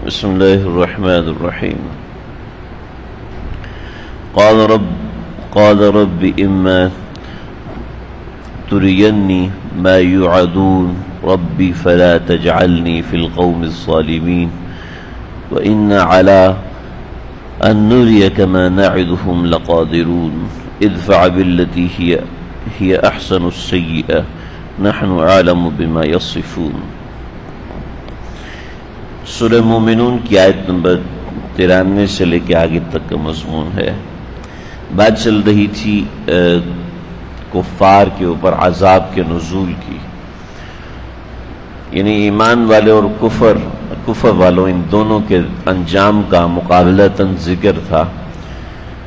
بسم الله الرحمن الرحيم. قال رب إما تريني ما يوعدون ربي فلا تجعلني في القوم الظالمين وإنا على أن نريك ما نعدهم لقادرون ادفع بالتي هي أحسن السيئة نحن أعلم بما يصفون. سورہ مومنون کی آیت نمبر 93 سے لے کے آگے تک کا مضمون ہے. بات چل رہی تھی کفار کے اوپر عذاب کے نزول کی، یعنی ایمان والے اور کفر والوں ان دونوں کے انجام کا مقابلتاً ذکر تھا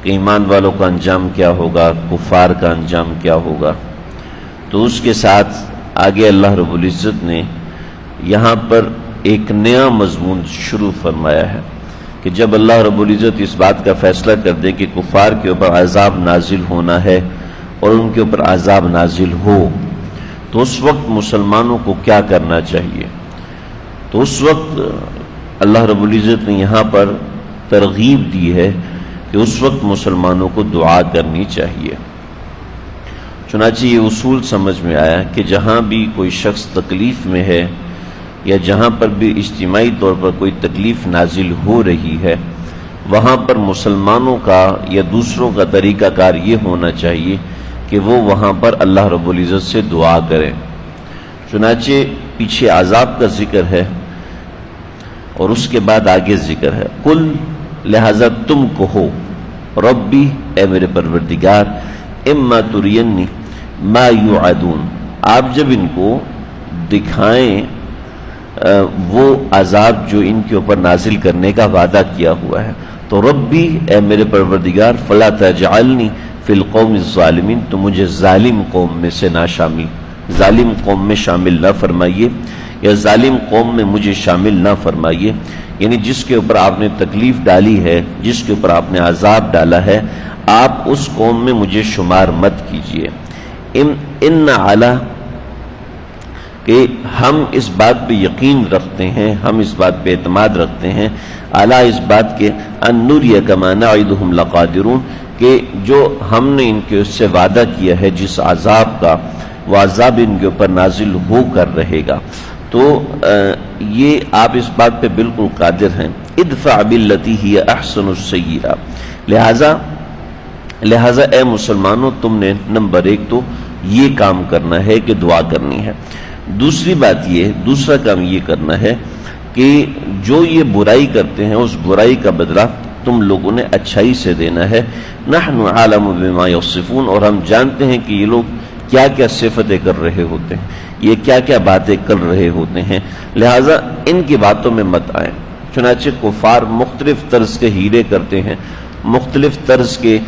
کہ ایمان والوں کا انجام کیا ہوگا، کفار کا انجام کیا ہوگا. تو اس کے ساتھ آگے اللہ رب العزت نے یہاں پر ایک نیا مضمون شروع فرمایا ہے کہ جب اللہ رب العزت اس بات کا فیصلہ کر دے کہ کفار کے اوپر عذاب نازل ہونا ہے اور ان کے اوپر عذاب نازل ہو تو اس وقت مسلمانوں کو کیا کرنا چاہیے. تو اس وقت اللہ رب العزت نے یہاں پر ترغیب دی ہے کہ اس وقت مسلمانوں کو دعا کرنی چاہیے. چنانچہ یہ اصول سمجھ میں آیا کہ جہاں بھی کوئی شخص تکلیف میں ہے یا جہاں پر بھی اجتماعی طور پر کوئی تکلیف نازل ہو رہی ہے وہاں پر مسلمانوں کا یا دوسروں کا طریقہ کار یہ ہونا چاہیے کہ وہ وہاں پر اللہ رب العزت سے دعا کریں. چنانچہ پیچھے عذاب کا ذکر ہے اور اس کے بعد آگے ذکر ہے کل، لہذا تم کہو ربی، اے میرے پروردگار، اما ترینی ما یوعدون، آپ جب ان کو دکھائیں وہ عذاب جو ان کے اوپر نازل کرنے کا وعدہ کیا ہوا ہے، تو ربی، اے میرے پروردگار، فلا تجعلنی فی القوم الظالمین، تو مجھے ظالم قوم میں سے نہ ظالم قوم میں شامل نہ فرمائیے، یا ظالم قوم میں مجھے شامل نہ فرمائیے. یعنی جس کے اوپر آپ نے تکلیف ڈالی ہے، جس کے اوپر آپ نے عذاب ڈالا ہے، آپ اس قوم میں مجھے شمار مت کیجیے. ان علی، کہ ہم اس بات پہ یقین رکھتے ہیں، ہم اس بات پہ اعتماد رکھتے ہیں، اعلیٰ اس بات کے ان نریک ما نعدهم لقادرون، کہ جو ہم نے ان کے اس سے وعدہ کیا ہے جس عذاب کا، وہ عذاب ان کے اوپر نازل ہو کر رہے گا. تو یہ آپ اس بات پہ بالکل قادر ہیں. ادفع باللتی ہی احسن السیئہ، لہذا اے مسلمانوں تم نے نمبر 1 تو یہ کام کرنا ہے کہ دعا کرنی ہے. دوسری بات دوسرا کام یہ کرنا ہے کہ جو یہ برائی کرتے ہیں اس برائی کا بدلہ تم لوگوں نے اچھائی سے دینا ہے. نحن عالم بما یصفون، اور ہم جانتے ہیں کہ یہ لوگ کیا کیا صفتیں کر رہے ہوتے ہیں، یہ کیا کیا باتیں کر رہے ہوتے ہیں، لہٰذا ان کی باتوں میں مت آئیں. چنانچہ کفار مختلف طرز کے ہیلے کرتے ہیں، مختلف طرز کے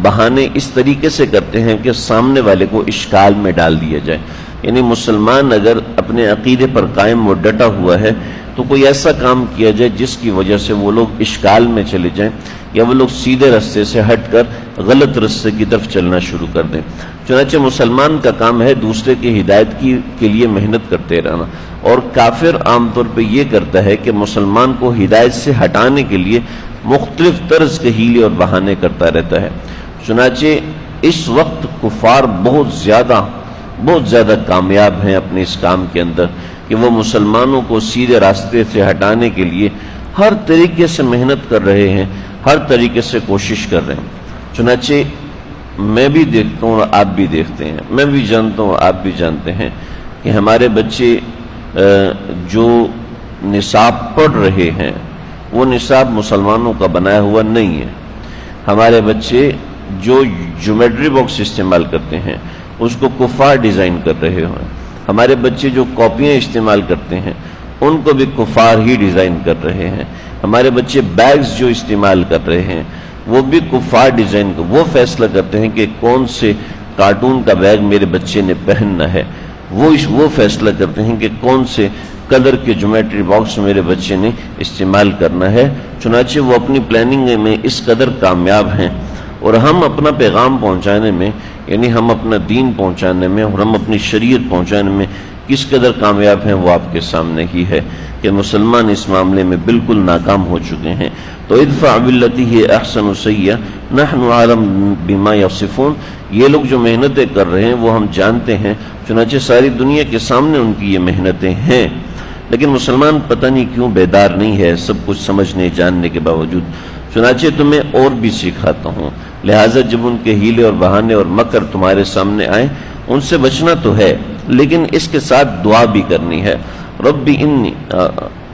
بہانے اس طریقے سے کرتے ہیں کہ سامنے والے کو اشکال میں ڈال دیا جائے. یعنی مسلمان اگر اپنے عقیدے پر قائم و ڈٹا ہوا ہے تو کوئی ایسا کام کیا جائے جس کی وجہ سے وہ لوگ اشکال میں چلے جائیں یا وہ لوگ سیدھے رستے سے ہٹ کر غلط رستے کی طرف چلنا شروع کر دیں. چنانچہ مسلمان کا کام ہے دوسرے کی ہدایت کے لیے محنت کرتے رہنا، اور کافر عام طور پہ یہ کرتا ہے کہ مسلمان کو ہدایت سے ہٹانے کے لیے مختلف طرز کے ہیلے اور بہانے کرتا رہتا ہے. چنانچہ اس وقت کفار بہت زیادہ کامیاب ہیں اپنے اس کام کے اندر کہ وہ مسلمانوں کو سیدھے راستے سے ہٹانے کے لیے ہر طریقے سے محنت کر رہے ہیں، ہر طریقے سے کوشش کر رہے ہیں. چنانچہ میں بھی دیکھتا ہوں اور آپ بھی دیکھتے ہیں، میں بھی جانتا ہوں آپ بھی جانتے ہیں کہ ہمارے بچے جو نصاب پڑھ رہے ہیں وہ نصاب مسلمانوں کا بنایا ہوا نہیں ہے. ہمارے بچے جو جیومیٹری باکس استعمال کرتے ہیں اس کو کفار ڈیزائن کر رہے ہیں. ہمارے بچے جو کاپیاں استعمال کرتے ہیں ان کو بھی کفار ہی ڈیزائن کر رہے ہیں. ہمارے بچے بیگز جو استعمال کر رہے ہیں وہ بھی کفار ڈیزائن کر، وہ فیصلہ کرتے ہیں کہ کون سے کارٹون کا بیگ میرے بچے نے پہننا ہے، وہ فیصلہ کرتے ہیں کہ کون سے کلر کے جیومیٹری باکس میرے بچے نے استعمال کرنا ہے. چنانچہ وہ اپنی پلاننگ میں اس قدر کامیاب ہیں اور ہم اپنا پیغام پہنچانے میں، یعنی ہم اپنا دین پہنچانے میں اور ہم اپنی شریعت پہنچانے میں کس قدر کامیاب ہیں وہ آپ کے سامنے ہی ہے کہ مسلمان اس معاملے میں بالکل ناکام ہو چکے ہیں۔ تو ادفع باللتی ہی احسن السیئہ نحن عالم بما یصفون، یہ لوگ جو محنتیں کر رہے ہیں وہ ہم جانتے ہیں، چنانچہ ساری دنیا کے سامنے ان کی یہ محنتیں ہیں، لیکن مسلمان پتہ نہیں کیوں بیدار نہیں ہے سب کچھ سمجھنے جاننے کے باوجود۔ چنانچہ تمہیں اور بھی سکھاتا ہوں، لہٰذا جب ان کے ہیلے اور بہانے اور مکر تمہارے سامنے آئیں ان سے بچنا تو ہے، لیکن اس کے ساتھ دعا بھی کرنی ہے۔ ربی انی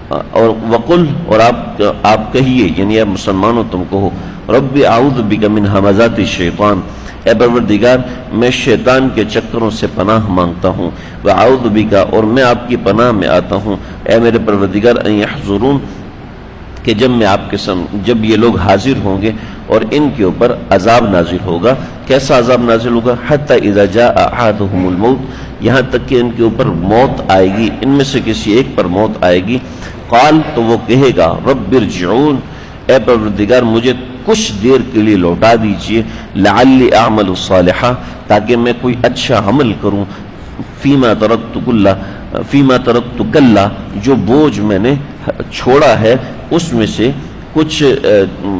اور وقل، اور آپ کہیے یعنی آپ مسلمانوں تم کہو، ربی اعوذ بک من ہمزات الشیطان، اے پروردگار میں شیطان کے چکروں سے پناہ مانگتا ہوں، واعوذ بک، اور میں آپ کی پناہ میں آتا ہوں اے میرے پروردگار، ان یحضرون، کہ جب یہ لوگ حاضر ہوں گے اور ان کے اوپر عذاب نازل ہوگا۔ کیسا عذاب نازل ہوگا؟ حتی اذا جاء احدهم الموت، یہاں تک کہ ان کے اوپر موت آئے گی، ان میں سے کسی ایک پر موت آئے گی، قال، تو وہ کہے گا رب ارجعون، اے پروردگار مجھے کچھ دیر کے لیے لوٹا دیجئے، لعلی اعمل صالحا، تاکہ میں کوئی اچھا عمل کروں، فیما ترکت کلا، جو بوجھ میں نے چھوڑا ہے اس میں سے کچھ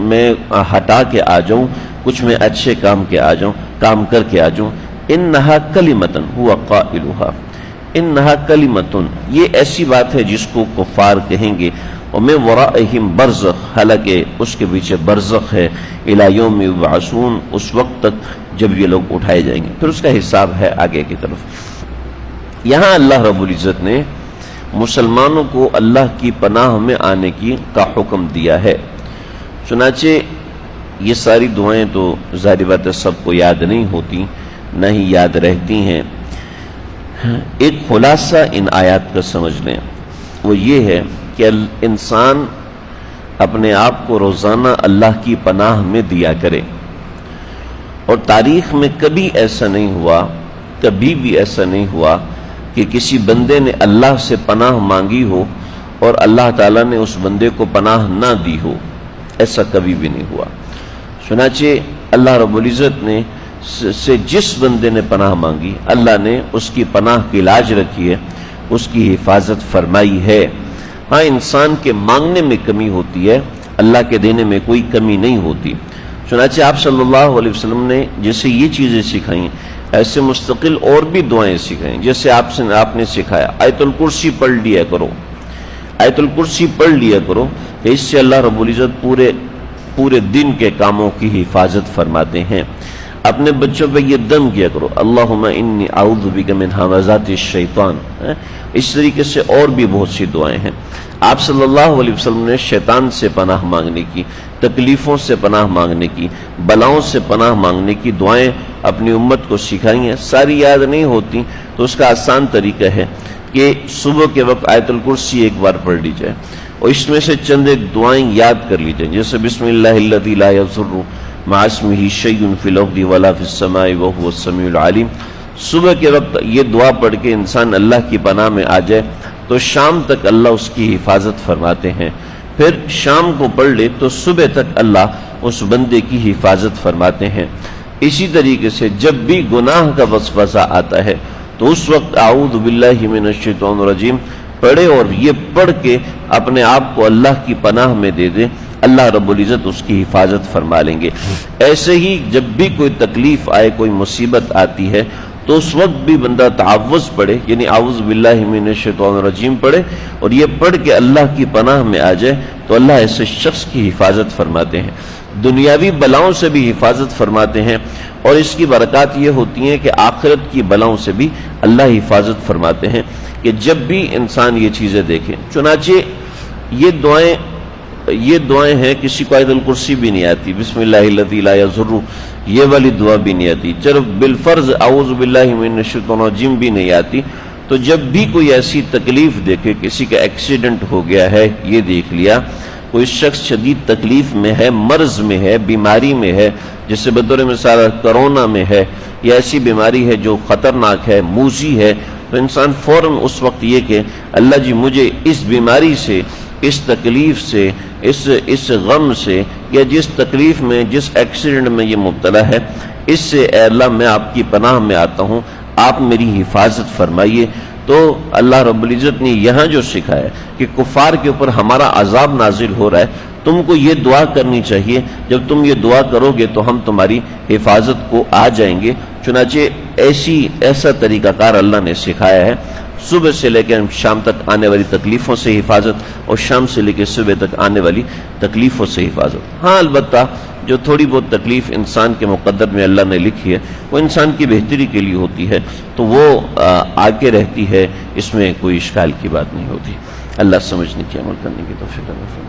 میں ہٹا کے آ جاؤں، کچھ میں اچھے کام کر کے آ جاؤں۔ انہا کلمتن ہوا قائلہا، انہا کلمتن، یہ ایسی بات ہے جس کو کفار کہیں گے، ومن ورائہم برزخ، حالانکہ اس کے پیچھے برزخ ہے، الی یوم یبعثون، اس وقت تک جب یہ لوگ اٹھائے جائیں گے، پھر اس کا حساب ہے آگے کی طرف۔ یہاں اللہ رب العزت نے مسلمانوں کو اللہ کی پناہ میں آنے کا حکم دیا ہے۔ چنانچہ یہ ساری دعائیں تو ظاہر بات ہے سب کو یاد نہیں ہوتی، نہ ہی یاد رہتی ہیں۔ ایک خلاصہ ان آیات کا سمجھ لیں، وہ یہ ہے کہ انسان اپنے آپ کو روزانہ اللہ کی پناہ میں دیا کرے، اور تاریخ میں کبھی ایسا نہیں ہوا، کبھی بھی ایسا نہیں ہوا کہ کسی بندے نے اللہ سے پناہ مانگی ہو اور اللہ تعالیٰ نے اس بندے کو پناہ نہ دی ہو، ایسا کبھی بھی نہیں ہوا۔ چنانچہ اللہ رب العزت نے سے جس بندے نے پناہ مانگی، اللہ نے اس کی پناہ کی لاج رکھی ہے، اس کی حفاظت فرمائی ہے۔ ہاں انسان کے مانگنے میں کمی ہوتی ہے، اللہ کے دینے میں کوئی کمی نہیں ہوتی۔ چنانچہ آپ صلی اللہ علیہ وسلم نے جیسے یہ چیزیں سکھائیں، ایسے مستقل اور بھی دعائیں سکھائیں، جیسے آپ نے سکھایا آیت الکرسی پڑھ لیا کرو، آیت الکرسی پڑھ لیا کرو، کہ اس سے اللہ رب العزت پورے دن کے کاموں کی حفاظت فرماتے ہیں۔ اپنے بچوں پہ یہ دم کیا کرو، اللہم انی اعوذ بک من ہمزات الشیطان۔ اس طریقے سے اور بھی بہت سی دعائیں ہیں۔ آپ صلی اللہ علیہ وسلم نے شیطان سے پناہ مانگنے کی، تکلیفوں سے پناہ مانگنے کی، بلاؤں سے پناہ مانگنے کی دعائیں اپنی امت کو سکھائی ہیں۔ ساری یاد نہیں ہوتی تو اس کا آسان طریقہ ہے کہ صبح کے وقت آیت الکرسی ایک بار پڑھ لی جائے، اور اس میں سے چند ایک دعائیں یاد کر لی جائیں، جیسے بسم اللہ الذی لا یضر مع اسمہ شیء فی الارض ولا فی السماء وہو السمیع العلیم۔ صبح کے وقت یہ دعا پڑھ کے انسان اللہ کی پناہ میں آ جائے تو شام تک اللہ اس کی حفاظت فرماتے ہیں، پھر شام کو پڑھ لے تو صبح تک اللہ اس بندے کی حفاظت فرماتے ہیں۔ اسی طریقے سے جب بھی گناہ کا وسوسہ آتا ہے تو اس وقت اعوذ باللہ من الشیطان الرجیم پڑھے، اور یہ پڑھ کے اپنے آپ کو اللہ کی پناہ میں دے دے، اللہ رب العزت اس کی حفاظت فرما لیں گے۔ ایسے ہی جب بھی کوئی تکلیف آئے، کوئی مصیبت آتی ہے، تو اس وقت بھی بندہ تعوذ پڑھے، یعنی اعوذ باللہ من الشیطان الرجیم پڑھے، اور یہ پڑھ کے اللہ کی پناہ میں آ جائے تو اللہ ایسے شخص کی حفاظت فرماتے ہیں، دنیاوی بلاؤں سے بھی حفاظت فرماتے ہیں، اور اس کی برکات یہ ہوتی ہیں کہ آخرت کی بلاؤں سے بھی اللہ حفاظت فرماتے ہیں، کہ جب بھی انسان یہ چیزیں دیکھے۔ چنانچہ یہ دعائیں ہیں، کسی کو آیت الکرسی بھی نہیں آتی، بسم اللہ الذی لا یضر یہ والی دعا بھی نہیں آتی، چلو بالفرض اعوذ باللہ من الشیطان الرجیم بھی نہیں آتی، تو جب بھی کوئی ایسی تکلیف دیکھے، کسی کا ایکسیڈنٹ ہو گیا ہے یہ دیکھ لیا، کوئی شخص شدید تکلیف میں ہے، مرض میں ہے، بیماری میں ہے، جیسے بطور مثال کرونا میں ہے، یا ایسی بیماری ہے جو خطرناک ہے، موذی ہے، تو انسان فوراً اس وقت یہ کہ اللہ جی مجھے اس بیماری سے، اس تکلیف سے، اس غم سے، یا جس تکلیف میں، جس ایکسیڈنٹ میں یہ مبتلا ہے، اس سے اے اللہ میں آپ کی پناہ میں آتا ہوں، آپ میری حفاظت فرمائیے۔ تو اللہ رب العزت نے یہاں جو سکھایا ہے کہ کفار کے اوپر ہمارا عذاب نازل ہو رہا ہے، تم کو یہ دعا کرنی چاہیے، جب تم یہ دعا کرو گے تو ہم تمہاری حفاظت کو آ جائیں گے۔ چنانچہ ایسا طریقہ کار اللہ نے سکھایا ہے، صبح سے لے کر شام تک آنے والی تکلیفوں سے حفاظت اور شام سے لے کے صبح تک آنے والی تکلیفوں سے حفاظت۔ ہاں البتہ جو تھوڑی بہت تکلیف انسان کے مقدر میں اللہ نے لکھی ہے وہ انسان کی بہتری کے لیے ہوتی ہے، تو وہ آگے رہتی ہے، اس میں کوئی اشکال کی بات نہیں ہوتی۔ اللہ سمجھنے کی، عمل کرنے کی توفیق عطا فرمائے۔